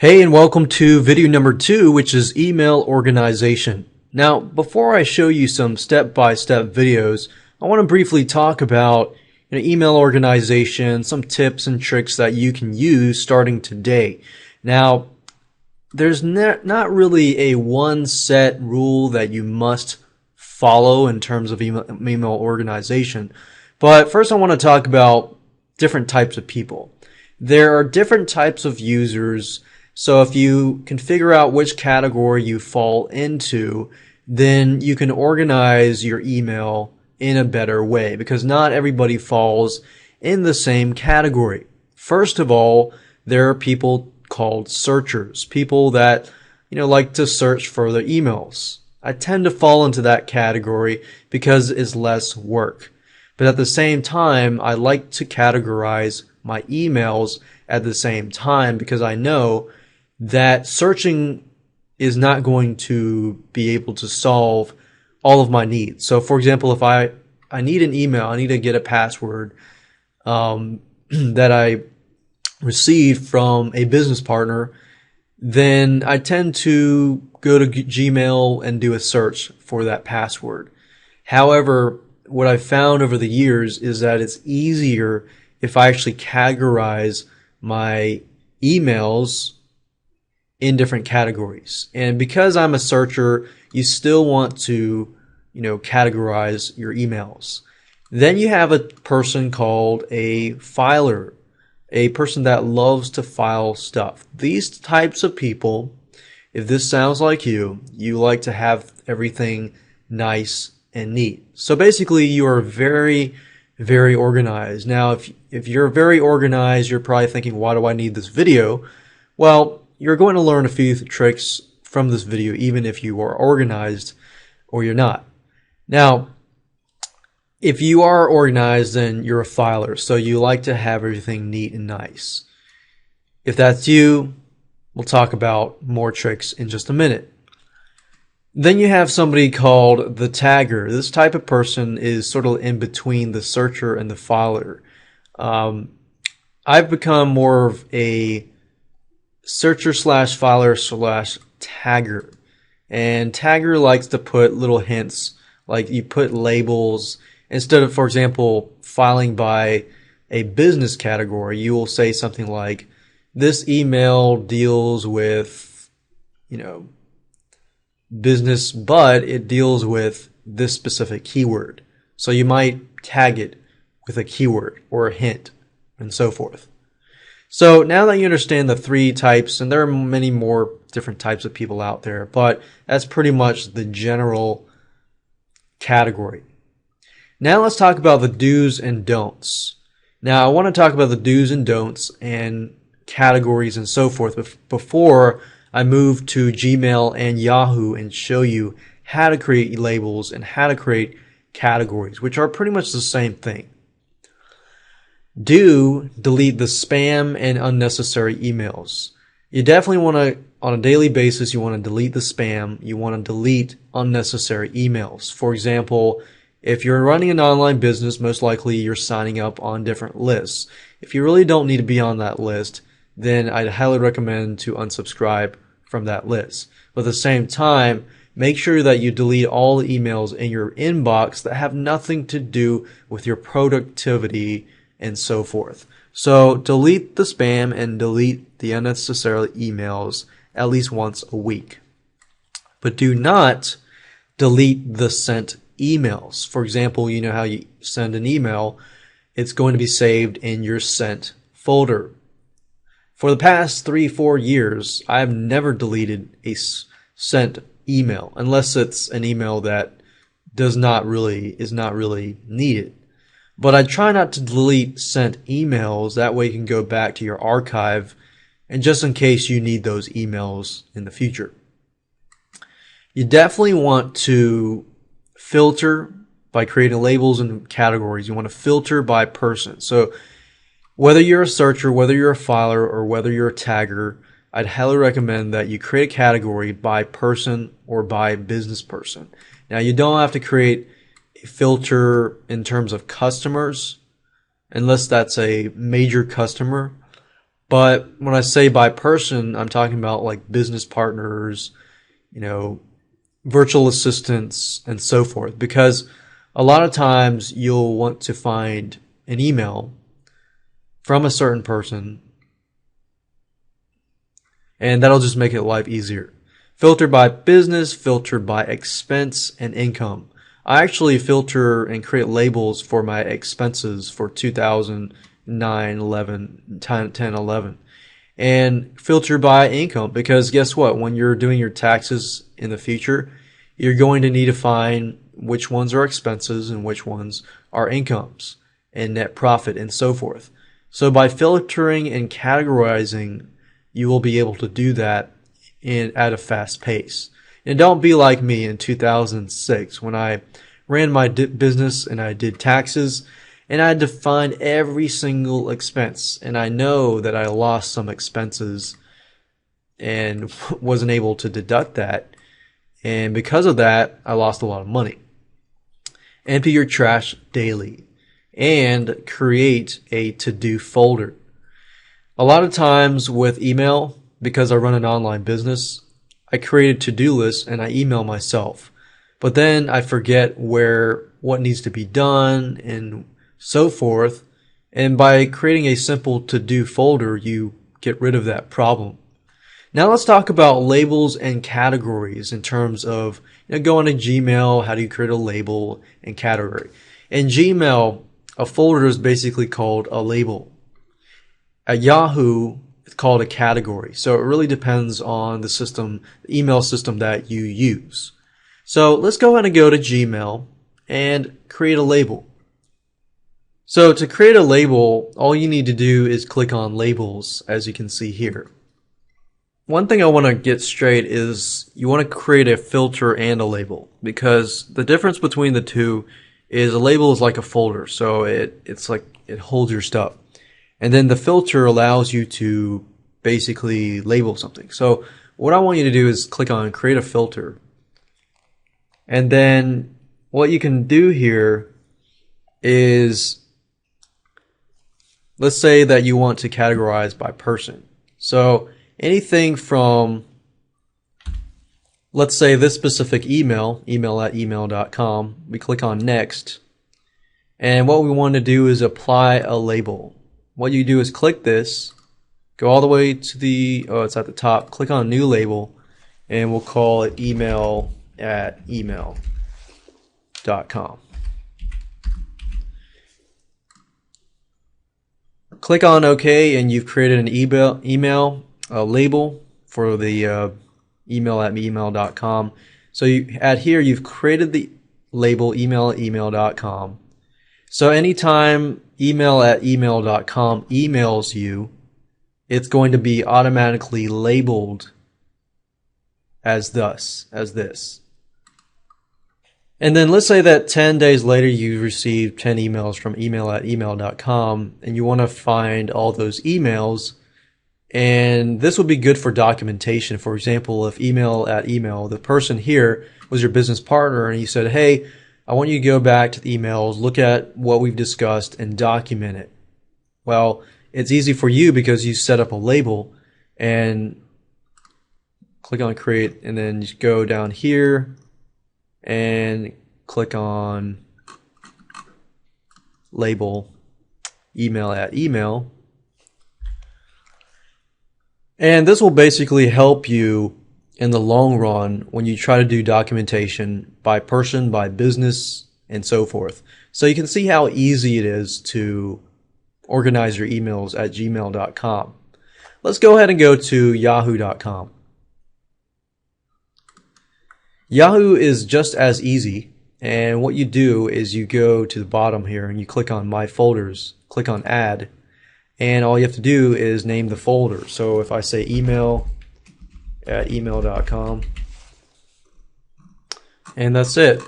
Hey, and welcome to video number 2, which is email organization. Now, before I show you some step-by-step videos, I want to briefly talk about email organization, some tips and tricks that you can use starting today. Now, there's not really a one set rule that you must follow in terms of email organization. But first I want to talk about different types of people. There are different types of users. So if you can figure out which category you fall into, then you can organize your email in a better way, because not everybody falls in the same category. First of all, there are people called searchers, people that like to search for their emails. I tend to fall into that category because it's less work. But at the same time, I like to categorize my emails at the same time, because I know that searching is not going to be able to solve all of my needs. So for example, if I need an email, I need to get a password that I received from a business partner, then I tend to go to Gmail and do a search for that password. However, what I've found over the years is that it's easier if I actually categorize my emails in different categories. And because I'm a searcher, you still want to, categorize your emails. Then you have a person called a filer, a person that loves to file stuff. These types of people, if this sounds like you like to have everything nice and neat. So basically you are very, very organized. Now, if you're very organized, you're probably thinking, why do I need this video? Well, you're going to learn a few tricks from this video, even if you are organized or you're not. Now, if you are organized, then you're a filer, so you like to have everything neat and nice. If that's you, we'll talk about more tricks in just a minute. Then you have somebody called the tagger. This type of person is sort of in between the searcher and the filer. I've become more of a searcher slash filer slash tagger. And tagger likes to put little hints, like you put labels. Instead of, for example, filing by a business category, you will say something like, this email deals with, business, but it deals with this specific keyword. So you might tag it with a keyword or a hint and so forth. So now that you understand the three types, and there are many more different types of people out there, but that's pretty much the general category. Now let's talk about the do's and don'ts. Now I want to talk about the do's and don'ts and categories and so forth before I move to Gmail and Yahoo and show you how to create labels and how to create categories, which are pretty much the same thing. Do delete the spam and unnecessary emails. You definitely want to, on a daily basis, you want to delete the spam. You want to delete unnecessary emails. For example, if you're running an online business, most likely you're signing up on different lists. If you really don't need to be on that list, then I'd highly recommend to unsubscribe from that list. But at the same time, make sure that you delete all the emails in your inbox that have nothing to do with your productivity and so forth. So delete the spam and delete the unnecessary emails at least once a week. But do not delete the sent emails. For example, you know how you send an email, it's going to be saved in your sent folder. For the past 3-4 years, I've never deleted a sent email unless it's an email that is not really needed. But I try not to delete sent emails. That way you can go back to your archive, and just in case you need those emails in the future. You definitely want to filter by creating labels and categories. You want to filter by person. So whether you're a searcher, whether you're a filer, or whether you're a tagger, I'd highly recommend that you create a category by person or by business person. Now, you don't have to create a filter in terms of customers, unless that's a major customer. But when I say by person, I'm talking about like business partners, you know, virtual assistants, and so forth. Because a lot of times you'll want to find an email from a certain person, and that'll just make it life easier. Filter by business, filter by expense and income. I actually filter and create labels for my expenses for 2009, 11, 10, 11. And filter by income, because guess what? When you're doing your taxes in the future, you're going to need to find which ones are expenses and which ones are incomes and net profit and so forth. So by filtering and categorizing, you will be able to do that at a fast pace. And don't be like me in 2006 when I ran my business and I did taxes and I had to find every single expense. And I know that I lost some expenses and wasn't able to deduct that. And because of that, I lost a lot of money. Empty your trash daily and create a to-do folder. A lot of times with email, because I run an online business, I create a to-do list and I email myself. But then I forget what needs to be done and so forth. And by creating a simple to-do folder, you get rid of that problem. Now let's talk about labels and categories in terms of, going to Gmail, how do you create a label and category? In Gmail, a folder is basically called a label. At Yahoo, it's called a category. So it really depends on the email system that you use. So let's go ahead and go to Gmail and create a label. So to create a label, all you need to do is click on labels, as you can see here. One thing I want to get straight is you want to create a filter and a label, because the difference between the two is a label is like a folder. So it's like it holds your stuff. And then the filter allows you to basically label something. So what I want you to do is click on create a filter. And then what you can do here is, let's say that you want to categorize by person. So anything from, let's say this specific email@email.com, we click on next. And what we want to do is apply a label. What you do is click this, go all the way to it's at the top, click on new label, and we'll call it email@email.com. Click on OK, and you've created an email label for the email@email.com. So here you've created the label email@email.com. So anytime email@email.com emails you, it's going to be automatically labeled as this. And then let's say that 10 days later you receive 10 emails from email@email.com and you want to find all those emails. And this would be good for documentation. For example, if email@email, the person here was your business partner and you said, hey, I want you to go back to the emails, look at what we've discussed and document it. Well, it's easy for you because you set up a label and click on create, and then you go down here and click on label email@email. And this will basically help you in the long run when you try to do documentation by person, by business, and so forth. So you can see how easy it is to organize your emails at gmail.com. Let's go ahead and go to yahoo.com. Yahoo is just as easy, and what you do is you go to the bottom here and you click on My Folders, click on Add, and all you have to do is name the folder. So if I say email@email.com, and that's it.